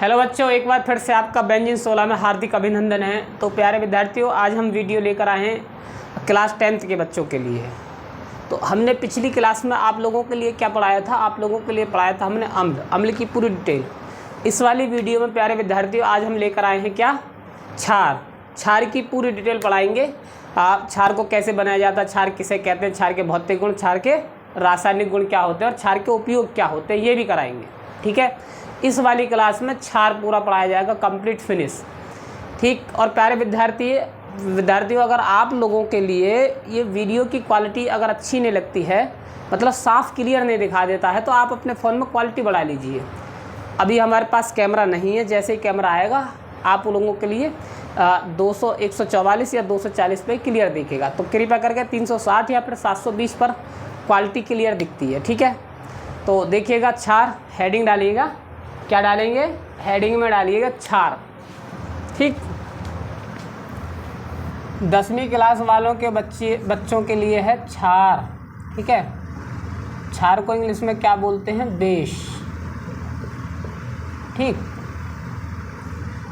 Hello बच्चों, एक बार फिर से आपका व्यंजन 16 में हार्दिक अभिनंदन है। तो प्यारे विद्यार्थियों, आज हम वीडियो लेकर आए हैं क्लास 10th के बच्चों के लिए। तो हमने पिछली क्लास में आप लोगों के लिए क्या पढ़ाया था? आप लोगों के लिए पढ़ाया था हमने अम्ल की पूरी डिटेल। इस वाली वीडियो में प्यारे विद्यार्थियों आज हम लेकर आए हैं क्या? क्षार की पूरी डिटेल पढ़ाएंगे। क्षार को कैसे बनाया जाता है, क्षार किसे कहते हैं, क्षार के भौतिक गुण, क्षार के रासायनिक गुण क्या होते हैं और क्षार के उपयोग क्या होते हैं, ये भी कराएंगे। ठीक है, इस वाली क्लास में क्षार पूरा पढ़ाया जाएगा, कंप्लीट फिनिश। ठीक, और प्यारे विद्यार्थियों, अगर आप लोगों के लिए ये वीडियो की क्वालिटी अगर अच्छी नहीं लगती है, मतलब साफ़ क्लियर नहीं दिखा देता है, तो आप अपने फ़ोन में क्वालिटी बढ़ा लीजिए। अभी हमारे पास कैमरा नहीं है, जैसे ही कैमरा आएगा आप लोगों के लिए 144 या 240 पे क्लियर दिखेगा। तो कृपया करके 360 या फिर 720 पर क्वालिटी क्लियर दिखती है। ठीक है, तो देखिएगा क्षार, हेडिंग डालिएगा। क्या डालेंगे? हेडिंग में डालिएगा क्षार। ठीक, 10वीं क्लास वालों के बच्चों के लिए है क्षार। ठीक है, क्षार को इंग्लिश में क्या बोलते हैं? बेस। ठीक,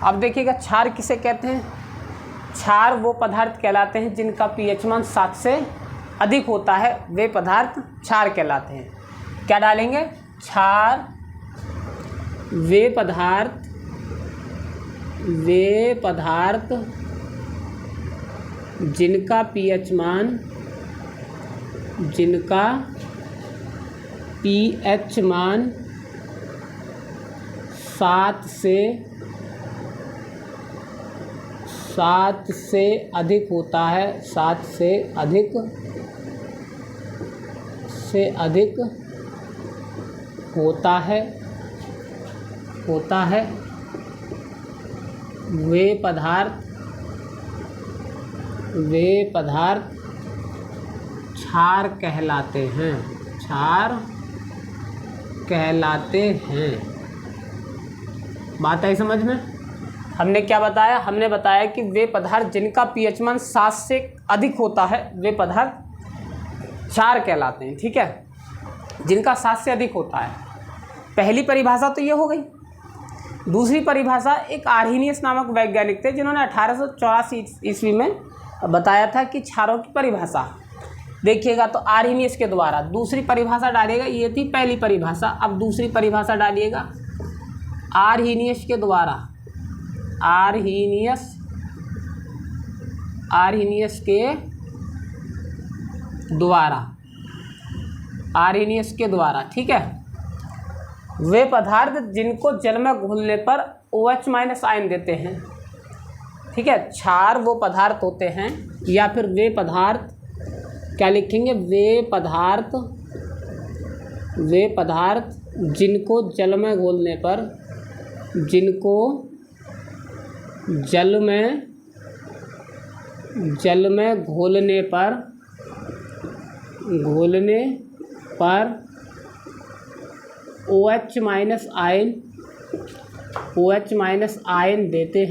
अब देखिएगा क्षार किसे कहते हैं। क्षार वो पदार्थ कहलाते हैं जिनका पीएच मान 7 से अधिक होता है, वे पदार्थ क्षार कहलाते हैं। क्या डालेंगे? क्षार वे पदार्थ जिनका पीएच मान 7 से अधिक होता है, 7 से अधिक होता है, वे पदार्थ क्षार कहलाते हैं। बात आई समझ में? हमने क्या बताया? हमने बताया कि वे पदार्थ जिनका पीएच मान 7 से अधिक होता है, वे पदार्थ क्षार कहलाते हैं। ठीक है, जिनका 7 से अधिक होता है। पहली परिभाषा तो ये हो गई। दूसरी परिभाषा एक आर्हीनियस नामक वैज्ञानिक थे, जिन्होंने 1884 ईस्वी में बताया था कि क्षारों की परिभाषा। देखिएगा, तो आर्हीनियस के द्वारा दूसरी परिभाषा डालिएगा। ये थी पहली परिभाषा, अब दूसरी परिभाषा डालिएगा। आर्हीनियस के द्वारा, आर्हीनियस के द्वारा। ठीक है, वे पदार्थ जिनको जल में घुलने पर OH- आयन देते हैं। ठीक है, क्षार वो पदार्थ होते हैं, या फिर वे पदार्थ, क्या लिखेंगे? वे पदार्थ जिनको जल में घोलने पर, OH- आयन देते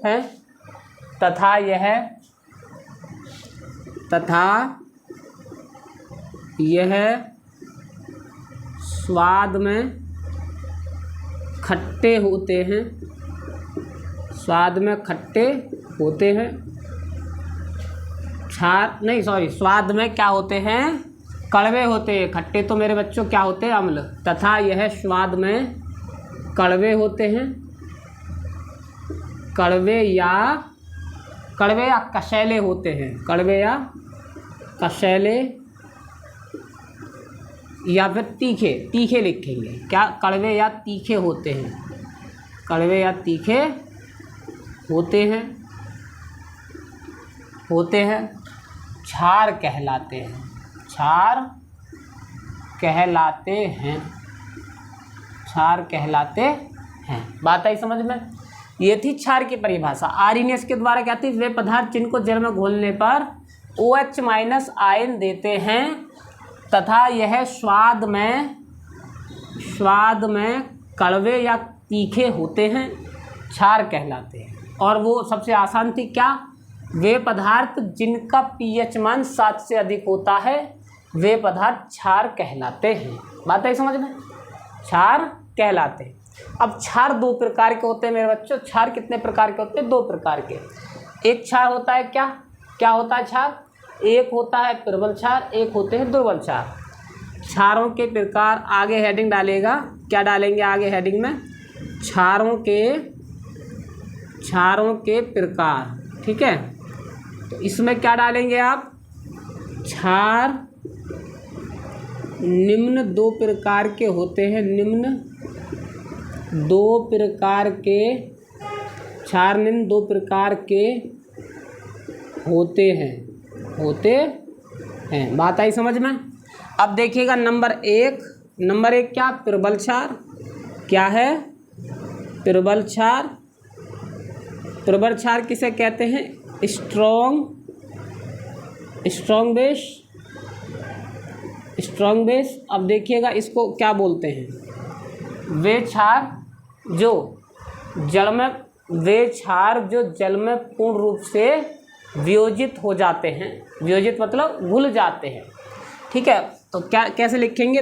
हैं तथा यह स्वाद में खट्टे होते हैं। स्वाद में क्या होते हैं? कड़वे होते हैं। खट्टे तो मेरे बच्चों क्या होते हैं? अम्ल। तथा यह स्वाद में कड़वे होते हैं, कड़वे या कषैले होते हैं। कड़वे या कषैले या फिर तीखे लिखेंगे। क्या? कड़वे या तीखे होते हैं। क्षार कहलाते हैं। बात आई समझ में? ये थी क्षार की परिभाषा। आर्हीनियस के द्वारा क्या थी? वे पदार्थ जिनको जल में घोलने पर OH- आयन देते हैं तथा यह स्वाद में कड़वे या तीखे होते हैं, क्षार कहलाते हैं। और वो सबसे आसान थी क्या? वे पदार्थ जिनका पीएच मान 7 से अधिक होता है वे पदार्थ क्षार कहलाते हैं। बात है समझ में, क्षार कहलाते हैं। अब क्षार दो प्रकार के होते हैं मेरे बच्चों। क्षार कितने प्रकार के होते हैं? दो प्रकार के। एक क्षार होता है क्या होता है क्षार? एक होता है प्रबल क्षार, एक होते हैं दुर्बल क्षार। क्षारों के प्रकार आगे हेडिंग डालेगा, क्या डालेंगे आगे हेडिंग में? क्षारों के प्रकार, ठीक है। तो इसमें क्या डालेंगे आप? क्षार निम्न दो प्रकार के होते हैं, निम्न दो प्रकार के क्षार निम्न दो प्रकार के होते हैं। बात आई समझ में? अब देखिएगा नंबर एक क्या? प्रबल क्षार। क्या है? प्रबल क्षार। प्रबल क्षार किसे कहते हैं? Strong base. अब देखिएगा इसको क्या बोलते हैं? वे क्षार जो जल में पूर्ण रूप से वियोजित हो जाते हैं। वियोजित मतलब घुल जाते हैं, ठीक है। तो क्या कैसे लिखेंगे?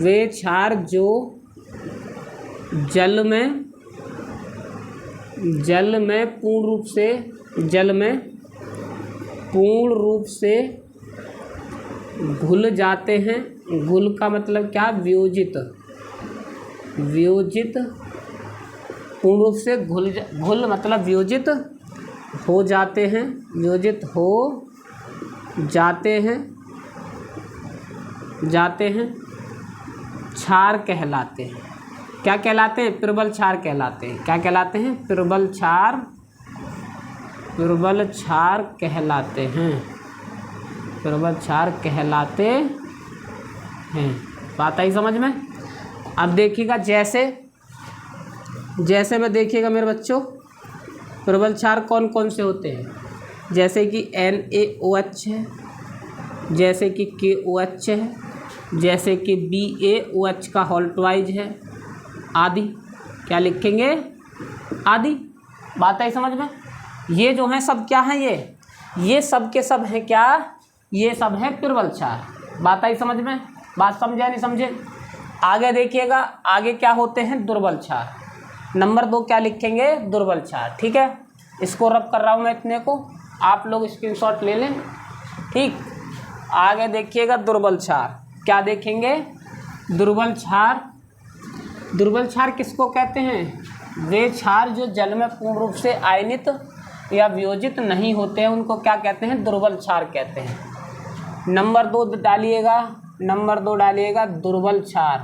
वे क्षार जो जल में पूर्ण रूप से घुल जाते हैं। घुल का मतलब क्या? वियोजित पूर्ण रूप से घुल मतलब वियोजित हो जाते हैं, क्षार कहलाते हैं। क्या कहलाते हैं? प्रबल क्षार कहलाते हैं। क्या कहलाते हैं? प्रबल क्षार कहलाते हैं। बात आई समझ में? अब देखिएगा जैसे में देखिएगा मेरे बच्चों, प्रबल क्षार कौन कौन से होते हैं? जैसे कि NaOH है, जैसे कि KOH है, जैसे कि BaOH का होल्टवाइज है, आदि। क्या लिखेंगे? आदि। बात आई समझ में? ये जो हैं सब क्या हैं? ये सब के सब हैं क्या? ये सब हैं प्रबल क्षार। बात आई समझ में? बात समझे नहीं समझे? आगे देखिएगा, आगे क्या होते हैं? दुर्बल क्षार। नंबर 2 क्या लिखेंगे? दुर्बल क्षार, ठीक है। इसको रब कर रहा हूँ मैं इतने को, आप लोग स्क्रीनशॉट ले लें, ठीक। आगे देखिएगा दुर्बल क्षार। क्या देखेंगे? दुर्बल क्षार किसको कहते हैं? वे क्षार जो जल में पूर्ण रूप से आयनित या वियोजित नहीं होते हैं उनको क्या कहते हैं? दुर्बल क्षार कहते हैं। नंबर 2 डालिएगा, दुर्बल क्षार।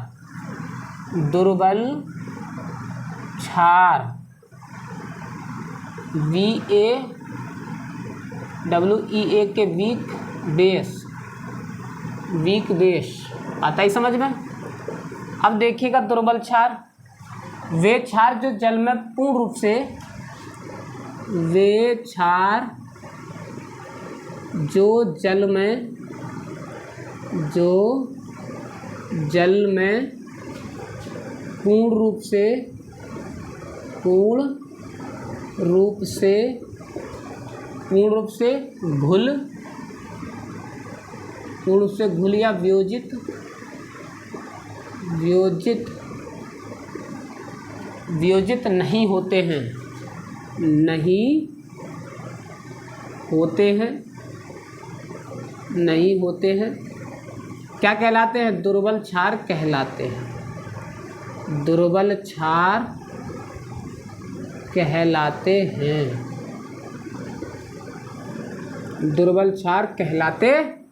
VAWEA के वीक बेस। आता ही समझ में? अब देखिएगा दुर्बल क्षार, वे क्षार जो जल में पूर्ण रूप से पूर्ण रूप से घुल या वियोजित नहीं होते हैं, क्या कहलाते हैं? दुर्बल क्षार कहलाते हैं। दुर्बल क्षार कहलाते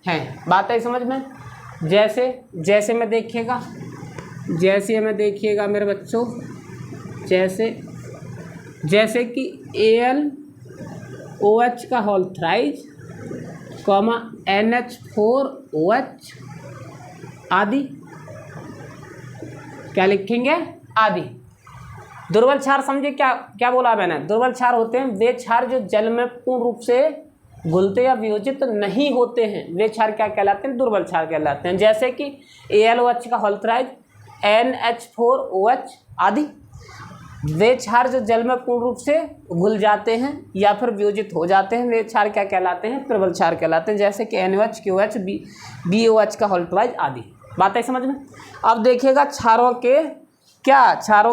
हैं। बात है समझ में? जैसे में देखिएगा मेरे बच्चों, जैसे कि AlOH का होल्थराइज, NH4OH आदि। क्या लिखेंगे? आदि। दुर्बल क्षार समझे क्या बोला मैंने? दुर्बल क्षार होते हैं वे क्षार जो जल में पूर्ण रूप से घुलते या वियोजित नहीं होते हैं, वे क्षार क्या कहलाते हैं? दुर्बल क्षार कहलाते हैं। जैसे कि AlOH का होल्थराइज, NH4OH आदि। वे क्षार जो जल में पूर्ण रूप से घुल जाते हैं या फिर वियोजित हो जाते हैं, वे क्षार क्या कहलाते हैं? प्रबल क्षार कहलाते हैं, जैसे कि NaOH, KOH, BOH का होल्टवाइज आदि। बात है समझ में। अब देखिएगा क्षारों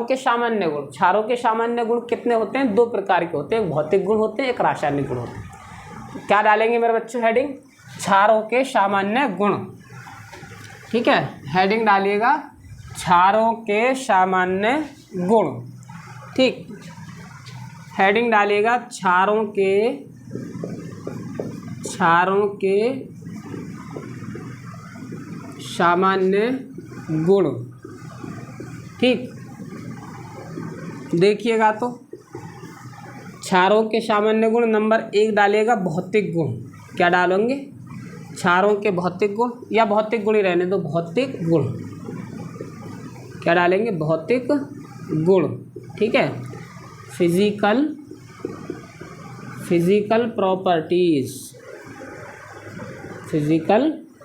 के सामान्य गुण। क्षारों के सामान्य गुण कितने होते हैं? 2 प्रकार के होते हैं, एक भौतिक गुण होते हैं, एक रासायनिक गुण होते हैं। क्या डालेंगे मेरे बच्चों हेडिंग? क्षारों के सामान्य गुण। ठीक है, हेडिंग डालिएगा क्षारों के सामान्य गुण। ठीक, हेडिंग डालिएगा क्षारों के सामान्य गुण। ठीक, देखिएगा तो क्षारों के सामान्य गुण नंबर 1 डालिएगा भौतिक गुण। क्या डालेंगे? क्षारों के भौतिक गुण, या भौतिक गुण ही रहने दो, भौतिक गुण। क्या डालेंगे? भौतिक गुण। ठीक है, फिजिकल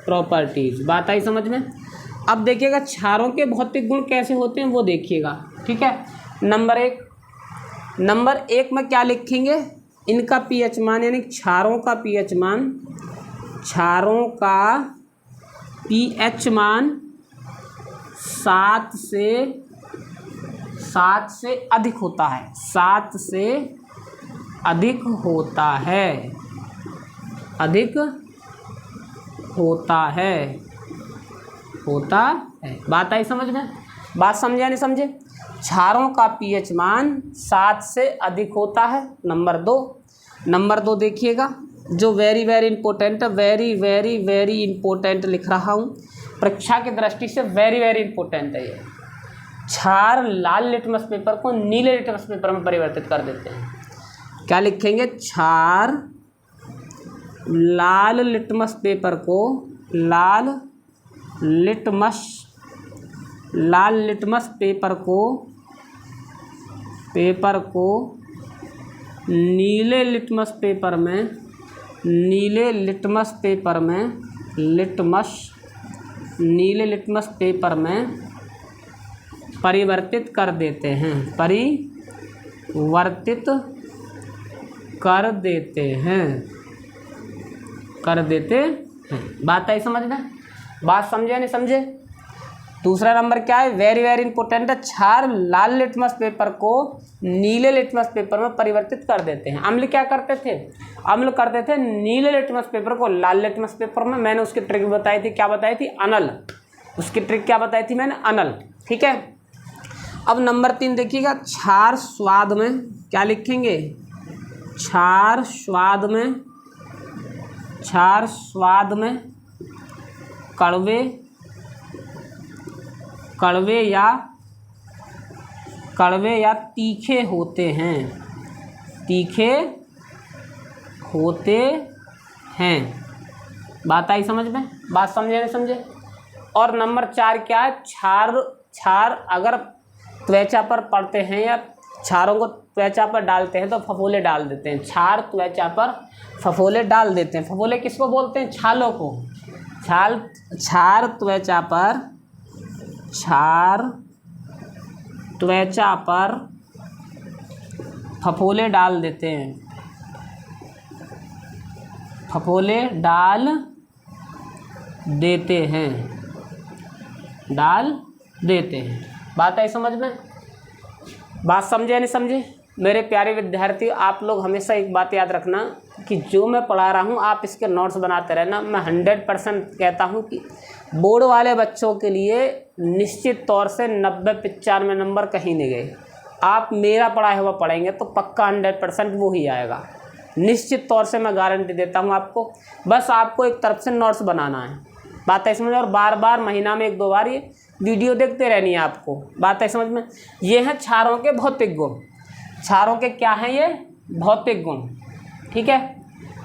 प्रॉपर्टीज। बात आई समझ में। अब देखिएगा क्षारों के भौतिक गुण कैसे होते हैं वो देखिएगा। ठीक है, नंबर 1 में क्या लिखेंगे? इनका pH मान, यानी क्षारों का pH मान 7 से अधिक होता है। 7 से अधिक होता है। बात आई समझ में? बात समझे या नहीं समझे? क्षारों का pH मान 7 से अधिक होता है। नंबर 2 देखिएगा, जो वेरी वेरी इंपॉर्टेंट है, वेरी इंपॉर्टेंट लिख रहा हूँ, परीक्षा की दृष्टि से वेरी वेरी इंपॉर्टेंट है ये। क्षार लाल लिटमस पेपर को नीले लिटमस पेपर में परिवर्तित कर देते हैं। क्या लिखेंगे? क्षार लाल लिटमस पेपर को नीले लिटमस पेपर में परिवर्तित कर देते हैं। बात आई समझ में? बात समझे नहीं समझे? दूसरा नंबर क्या है? वेरी वेरी इंपॉर्टेंट है। क्षार लाल लिटमस पेपर को नीले लिटमस पेपर में परिवर्तित कर देते हैं। अम्ल क्या करते थे? अम्ल करते थे नीले लिटमस पेपर को लाल लिटमस पेपर में। मैंने उसकी ट्रिक बताई थी। क्या बताई थी? अनल। उसकी ट्रिक क्या बताई थी मैंने? अनल। ठीक है, अब नंबर 3 देखिएगा, क्षार स्वाद में। क्या लिखेंगे? क्षार स्वाद में कड़वे या तीखे होते हैं। बात आई समझ में? बात समझे नहीं समझे? और नंबर 4 क्या है? क्षार अगर त्वचा पर पड़ते हैं या क्षारों को त्वचा पर डालते हैं तो फफोले डाल देते हैं। क्षार त्वचा पर फफोले डाल देते हैं। फफोले किसको बोलते हैं? छालों को। क्षार त्वचा पर फफोले डाल देते हैं। डाल देते हैं। बात आई समझ में? बात समझे नहीं समझे? मेरे प्यारे विद्यार्थी, आप लोग हमेशा एक बात याद रखना कि जो मैं पढ़ा रहा हूँ आप इसके नोट्स बनाते रहना। मैं 100% कहता हूँ कि बोर्ड वाले बच्चों के लिए निश्चित तौर से 90-95 नंबर कहीं नहीं गए। आप मेरा पढ़ाया हुआ पढ़ेंगे तो पक्का 100% वो ही आएगा। निश्चित तौर से मैं गारंटी देता हूँ आपको। बस आपको एक तरफ से नोट्स बनाना है। बात है समझ में? और बार बार महीना में 1-2 बार ये वीडियो देखते रहनी है आपको। बात है समझ में? ये हैं क्षारों के भौतिक गुण। क्षारों के क्या हैं ये? भौतिक गुण। ठीक है,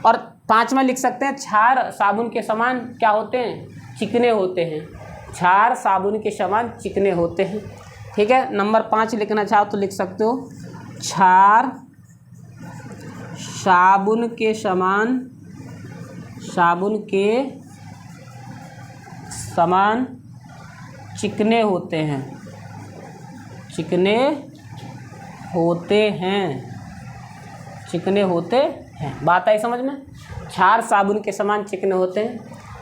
और 5 में लिख सकते हैं, क्षार साबुन के समान क्या होते हैं? चिकने होते हैं। क्षार साबुन के समान चिकने होते हैं। ठीक है, नंबर 5 लिखना चाहो तो लिख सकते हो, क्षार साबुन के समान चिकने होते हैं। होते हैं, चिकने होते हैं। बात आई समझ में? क्षार साबुन के समान चिकने होते हैं।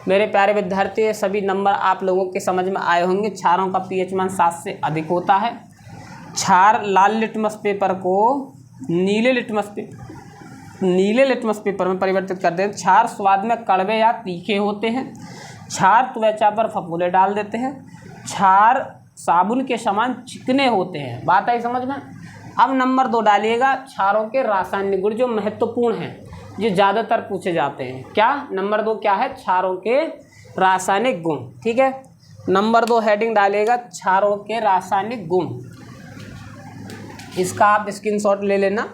मेरे प्यारे विद्यार्थी, ये सभी नंबर आप लोगों के समझ में आए होंगे। क्षारों का पीएच मान 7 से अधिक होता है। क्षार लाल लिटमस पेपर को नीले लिटमस पेपर में परिवर्तित करते हैं। क्षार स्वाद में कड़वे या तीखे होते हैं। क्षार त्वचा पर फफूंदे डाल देते हैं। क्षार साबुन के समान चिकने होते हैं। बात आई समझ में? अब नंबर 2 डालिएगा, क्षारों के रासायनिक गुण जो महत्वपूर्ण हैं, जो ज़्यादातर पूछे जाते हैं। क्या नंबर 2 क्या है? क्षारों के रासायनिक गुण। ठीक है, नंबर 2 हेडिंग डालिएगा, क्षारों के रासायनिक गुण। इसका आप स्क्रीनशॉट ले लेना,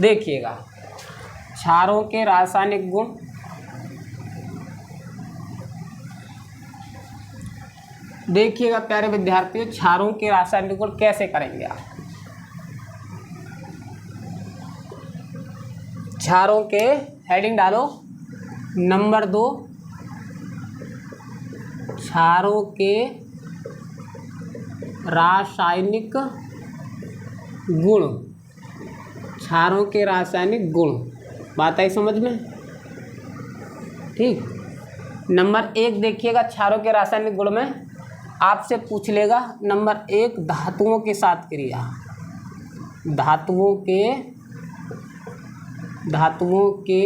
देखिएगा क्षारों के रासायनिक गुण। देखिएगा प्यारे विद्यार्थियों, क्षारों के रासायनिक गुण कैसे करेंगे आप। क्षारों के हेडिंग डालो, नंबर 2 क्षारों के रासायनिक गुण। क्षारों के रासायनिक गुण। बात आई समझ में? ठीक। नंबर 1 देखिएगा, क्षारों के रासायनिक गुण में आपसे पूछ लेगा नंबर 1 धातुओं के साथ क्रिया। धातुओं के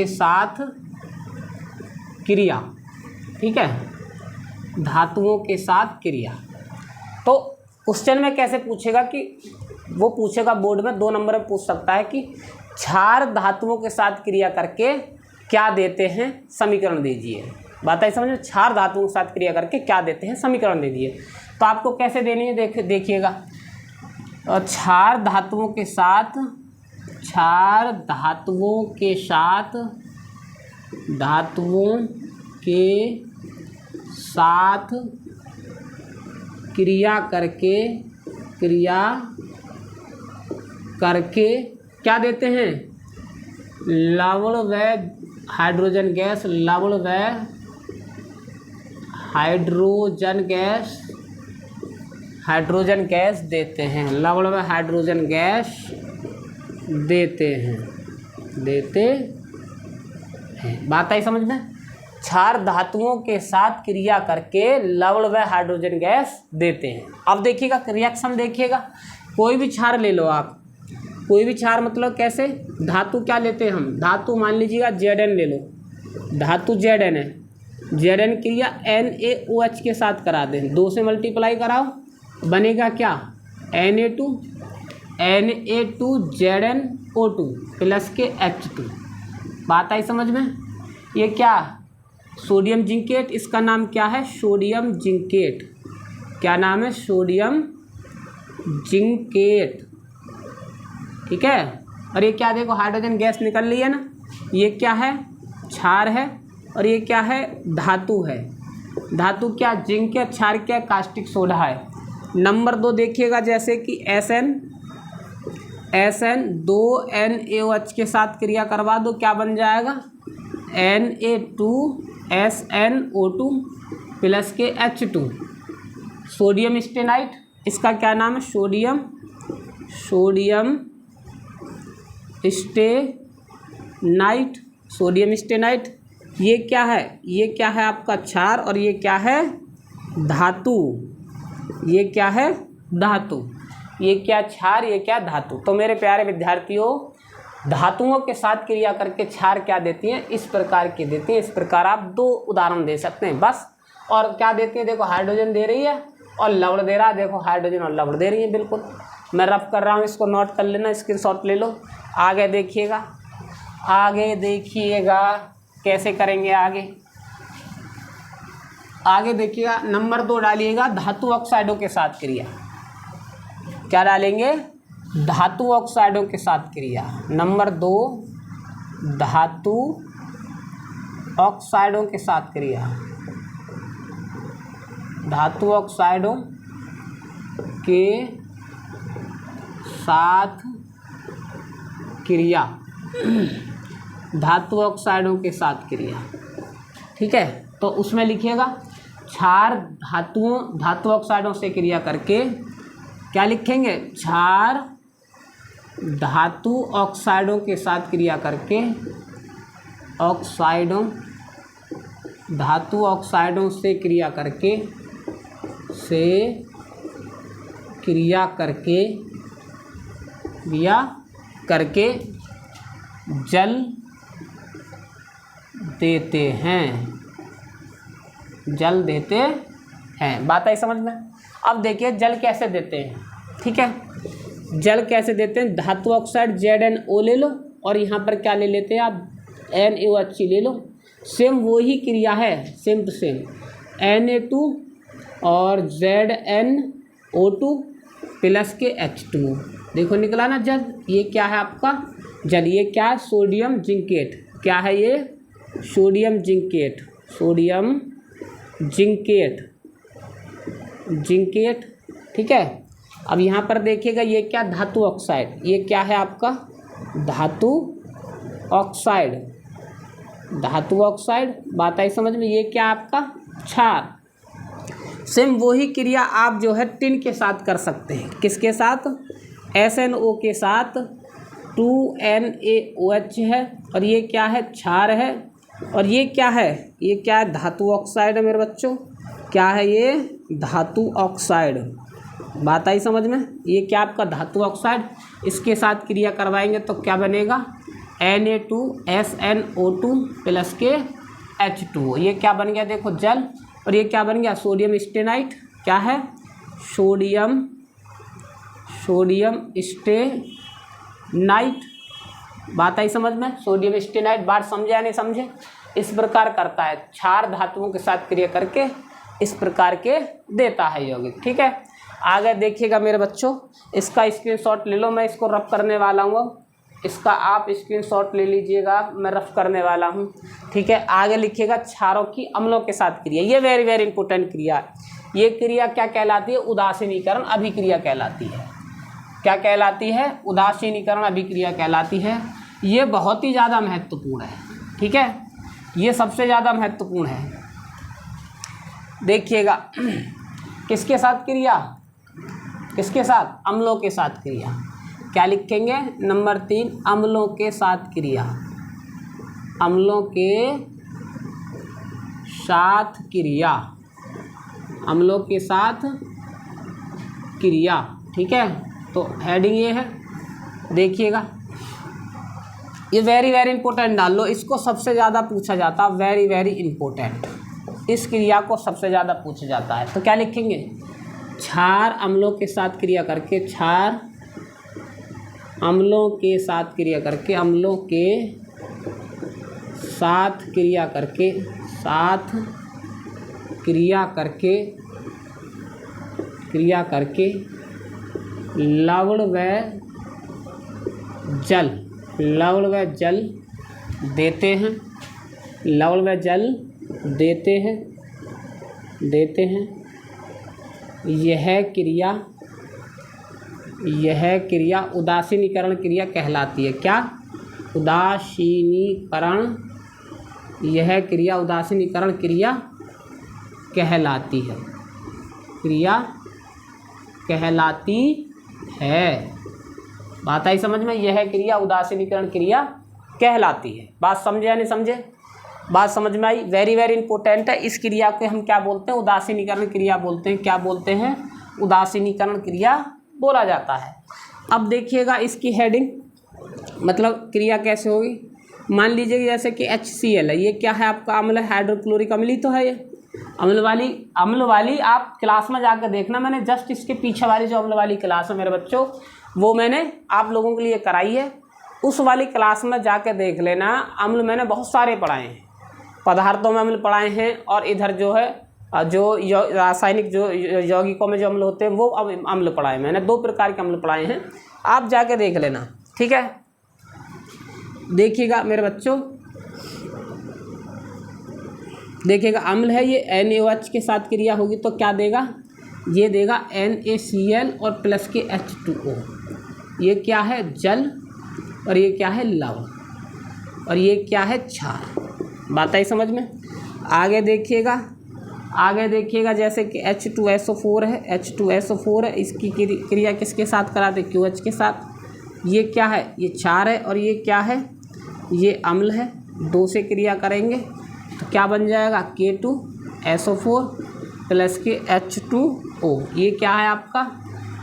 साथ क्रिया। ठीक है, धातुओं के साथ क्रिया। तो क्वेश्चन में कैसे पूछेगा कि वो पूछेगा बोर्ड में 2 नंबर में पूछ सकता है कि क्षार धातुओं के साथ क्रिया करके क्या देते हैं, समीकरण दीजिए। बात आई समझ में? क्षार धातुओं के साथ क्रिया करके क्या देते हैं, समीकरण दीजिए। तो आपको कैसे देनी है, देखिएगा। क्षार धातुओं के साथ क्रिया करके क्या देते हैं, लवण व हाइड्रोजन गैस, लवण व हाइड्रोजन गैस देते हैं। लवण व हाइड्रोजन गैस देते हैं। बात आई समझ में? क्षार धातुओं के साथ क्रिया करके लवण व हाइड्रोजन गैस देते हैं। अब देखिएगा रिएक्शन, देखिएगा कोई भी क्षार ले लो आप, कोई भी क्षार मतलब कैसे, धातु क्या लेते हैं हम, धातु मान लीजिएगा Zn ले लो, धातु Zn है, Zn क्रिया NaOH के साथ करा दें, 2 से मल्टीप्लाई कराओ, बनेगा क्या, Na2ZnO2 प्लस के H2। बात आई समझ में? ये क्या, सोडियम जिंकेट, इसका नाम क्या है, सोडियम जिंकेट। क्या नाम है, सोडियम जिंकेट। ठीक है, और ये क्या देखो हाइड्रोजन गैस निकल रही है ना, ये क्या है, क्षार है, और ये क्या है, धातु है। धातु क्या, जिंक है, क्षार क्या, कास्टिक सोडा है। नंबर 2 देखिएगा, जैसे कि SN 2NaOH के साथ क्रिया करवा दो, क्या बन जाएगा, Na2SnO2 प्लस के H2। सोडियम स्टेनाइट, इसका क्या नाम है, सोडियम स्टेनाइट। ये क्या है आपका क्षार, और ये क्या है, धातु। ये क्या है, धातु। ये क्या क्षार, ये क्या धातु। तो मेरे प्यारे विद्यार्थियों, धातुओं के साथ क्रिया करके क्षार क्या देती हैं, इस प्रकार की देती हैं। इस प्रकार आप 2 उदाहरण दे सकते हैं बस। और क्या देती है, देखो हाइड्रोजन दे रही है और लवण दे रहा है, देखो हाइड्रोजन और लवण दे रही है। बिल्कुल मैं रफ कर रहा हूँ, इसको नोट कर लेना, स्क्रीनशॉट ले लो। आगे देखिएगा कैसे करेंगे। आगे देखिएगा, नंबर 2 डालिएगा, धातु ऑक्साइडों के साथ क्रिया। क्या डालेंगे, धातु ऑक्साइडों के साथ क्रिया। नंबर 2 धातु ऑक्साइडों के साथ क्रिया। धातु ऑक्साइडों के साथ क्रिया। धातु ऑक्साइडों के साथ क्रिया। ठीक है, तो उसमें लिखिएगा, क्षार धातु ऑक्साइडों से क्रिया करके क्या लिखेंगे, क्षार धातु ऑक्साइडों के साथ क्रिया करके, ऑक्साइडों, धातु ऑक्साइडों से क्रिया करके, जल देते हैं, जल देते हैं। बात आई समझ में। अब देखिए जल कैसे देते हैं, ठीक है, जल कैसे देते हैं। धातु ऑक्साइड ZnO ले लो और यहाँ पर क्या ले लेते हैं आप, NaOH ले लो। सेम वही क्रिया है, सेम टू सेम, Na2 और ZnO2 प्लस के H2। देखो निकला ना जल, ये क्या है आपका जल, ये क्या है, सोडियम जिंकेट। क्या है ये, सोडियम जिंकेट, सोडियम जिंकेट, ठीक है। अब यहाँ पर देखिएगा ये क्या, धातु ऑक्साइड, ये क्या है आपका धातु ऑक्साइड, धातु ऑक्साइड। बात आई समझ में। ये क्या आपका क्षार। सेम वही क्रिया आप जो है टिन के साथ कर सकते हैं। किसके साथ, SnO के साथ 2NaOH है, और ये क्या है, क्षार है। और ये क्या है, ये क्या है, धातु ऑक्साइड है मेरे बच्चों। क्या है ये, धातु ऑक्साइड। बात आई समझ में। ये क्या आपका धातु ऑक्साइड, इसके साथ क्रिया करवाएंगे तो क्या बनेगा, Na2SnO2 प्लस के H2। ये क्या बन गया देखो जल। और ये क्या बन गया, सोडियम स्टेनाइट। क्या है, सोडियम स्टेनाइट। बात आई समझ में। सोडियम स्टेनाइट, बात समझे या नहीं समझे। इस प्रकार करता है, क्षार धातुओं के साथ क्रिया करके इस प्रकार के देता है यौगिक, ठीक है। आगे देखिएगा मेरे बच्चों, इसका स्क्रीनशॉट ले लो, मैं इसको रफ करने वाला हूँ। इसका आप स्क्रीनशॉट ले लीजिएगा, मैं रफ करने वाला हूँ, ठीक है। आगे लिखिएगा क्षारों की अम्लों के साथ क्रिया। ये वेरी वेरी इंपॉर्टेंट क्रिया है। ये क्रिया क्या कहलाती है, उदासीनीकरण अभिक्रिया कहलाती है। क्या कहलाती है, उदासीनीकरण अभिक्रिया कहलाती है। ये बहुत ही ज़्यादा महत्वपूर्ण है, ठीक है, ये सबसे ज़्यादा महत्वपूर्ण है। देखिएगा किसके साथ क्रिया, किसके साथ, अम्लों के साथ क्रिया। क्या लिखेंगे, नंबर 3, अम्लों के साथ क्रिया, अम्लों के साथ क्रिया, अम्लों के साथ क्रिया, ठीक है। तो हेडिंग ये है, देखिएगा ये वेरी वेरी इंपॉर्टेंट डाल लो, इसको सबसे ज़्यादा पूछा जाता है, वेरी वेरी इंपॉर्टेंट, इस क्रिया को सबसे ज़्यादा पूछा जाता है। तो क्या लिखेंगे, क्षार अम्लों के साथ क्रिया करके, क्षार अम्लों के साथ क्रिया करके, अम्लों के साथ क्रिया करके, साथ क्रिया करके लवण व जल देते हैं, लवण व जल देते हैं। यह क्रिया उदासीनीकरण क्रिया कहलाती है। क्या, उदासीनीकरण, यह क्रिया उदासीनीकरण क्रिया कहलाती है, क्रिया कहलाती है। बात आई समझ में। यह क्रिया उदासीनीकरण क्रिया कहलाती है। बात समझे या नहीं समझे, बात समझ में आई। वेरी वेरी इंपॉर्टेंट है। इस क्रिया को हम क्या बोलते हैं, उदासीनीकरण क्रिया बोलते हैं। क्या बोलते हैं, उदासीनीकरण क्रिया बोला जाता है। अब देखिएगा इसकी हेडिंग, मतलब क्रिया कैसे होगी। मान लीजिए कि जैसे कि HCl है, ये क्या है आपका अम्ल है, हाइड्रोक्लोरिक अम्ल ही तो है। ये अम्ल वाली आप क्लास में जाकर देखना, मैंने जस्ट इसके पीछे वाली जो अम्ल वाली क्लास है मेरे बच्चों, वो मैंने आप लोगों के लिए कराई है। उस वाली क्लास में जाकर देख लेना। अम्ल मैंने बहुत सारे पढ़ाए हैं, पदार्थों में अम्ल पढ़ाए हैं, और इधर जो है जो रासायनिक जो यौगिकों में जो अम्ल होते हैं वो अम्ल पढ़ाए मैंने। 2 प्रकार के अम्ल पढ़ाए हैं, आप जाके देख लेना, ठीक है। देखिएगा मेरे बच्चों, देखिएगा अम्ल है ये, NaOH के साथ क्रिया होगी तो क्या देगा, ये देगा NaCl और प्लस के H2O। ये क्या है, जल, और ये क्या है, लवण, और ये क्या है, क्षार। बात आई समझ में। आगे देखिएगा, आगे देखिएगा जैसे कि H2SO4 है, H2SO4 है, इसकी क्रिया किसके साथ कराते हैं, QH के साथ। ये क्या है, ये क्षार है, और ये क्या है, ये अम्ल है। 2 से क्रिया करेंगे तो क्या बन जाएगा, K2SO4 प्लस के H2O। ये क्या है आपका,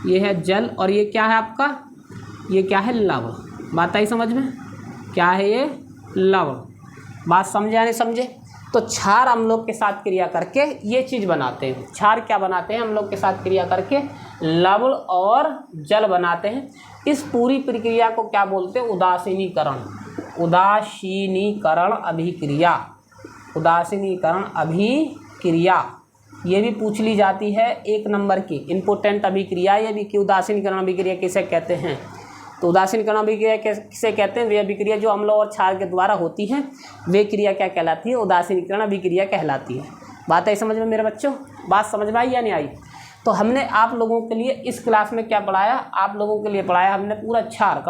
ये है जल, और ये क्या है आपका, ये क्या है, लवण। बात आई समझ में, क्या है ये, लवण। बात समझे या नहीं समझे। तो क्षार अम्लों के साथ क्रिया करके ये चीज़ बनाते हैं। क्षार क्या बनाते हैं, अम्लों के साथ क्रिया करके लवण और जल बनाते हैं। इस पूरी प्रक्रिया को क्या बोलते हैं, उदासीनीकरण। उदासीनीकरण अभिक्रिया, उदासीनीकरण अभिक्रिया। ये भी पूछ ली जाती है 1 नंबर की इम्पोर्टेंट अभिक्रिया। ये भी कि उदासीनीकरण अभिक्रिया किसे कहते हैं। तो उदासीनीकरण अभिक्रिया किसे कहते हैं, वे अभिक्रिया जो अम्ल और क्षार के द्वारा होती हैं, वे क्रिया क्या कहलाती है, उदासीनीकरण अभिक्रिया कहलाती है। बात आई समझ में मेरे बच्चों, बात समझ में आई या नहीं आई। तो हमने आप लोगों के लिए इस क्लास में क्या पढ़ाया, आप लोगों के लिए पढ़ाया हमने पूरा क्षार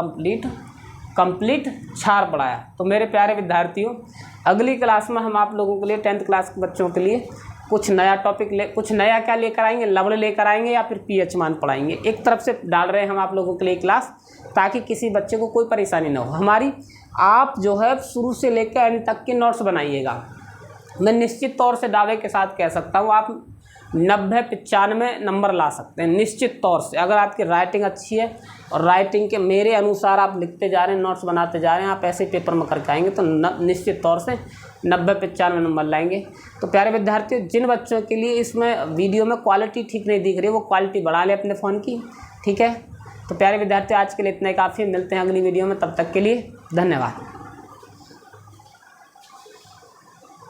कंप्लीट क्षार पढ़ाया। तो मेरे प्यारे विद्यार्थियों, अगली क्लास में हम आप लोगों के लिए 10th क्लास के बच्चों के लिए कुछ नया टॉपिक कुछ नया क्या लेकर आएंगे, लवण लेकर आएंगे या फिर पीएच मान पढ़ाएंगे। एक तरफ से डाल रहे हैं हम आप लोगों के लिए क्लास, ताकि किसी बच्चे को कोई परेशानी ना हो। हमारी आप जो है शुरू से लेकर एंड तक के नोट्स बनाइएगा। मैं निश्चित तौर से दावे के साथ कह सकता हूँ आप 90-95 नंबर ला सकते हैं निश्चित तौर से, अगर आपकी राइटिंग अच्छी है और राइटिंग के मेरे अनुसार आप लिखते जा रहे हैं, नोट्स बनाते जा रहे हैं, आप ऐसे पेपर में करके आएंगे तो निश्चित तौर से 90-95 नंबर लाएंगे। तो प्यारे विद्यार्थियों, जिन बच्चों के लिए इसमें वीडियो में क्वालिटी ठीक नहीं दिख रही है, वो क्वालिटी बढ़ा ले अपने फ़ोन की, ठीक है। तो प्यारे विद्यार्थी, आज के लिए इतना ही काफ़ी, मिलते हैं अगली वीडियो में, तब तक के लिए धन्यवाद।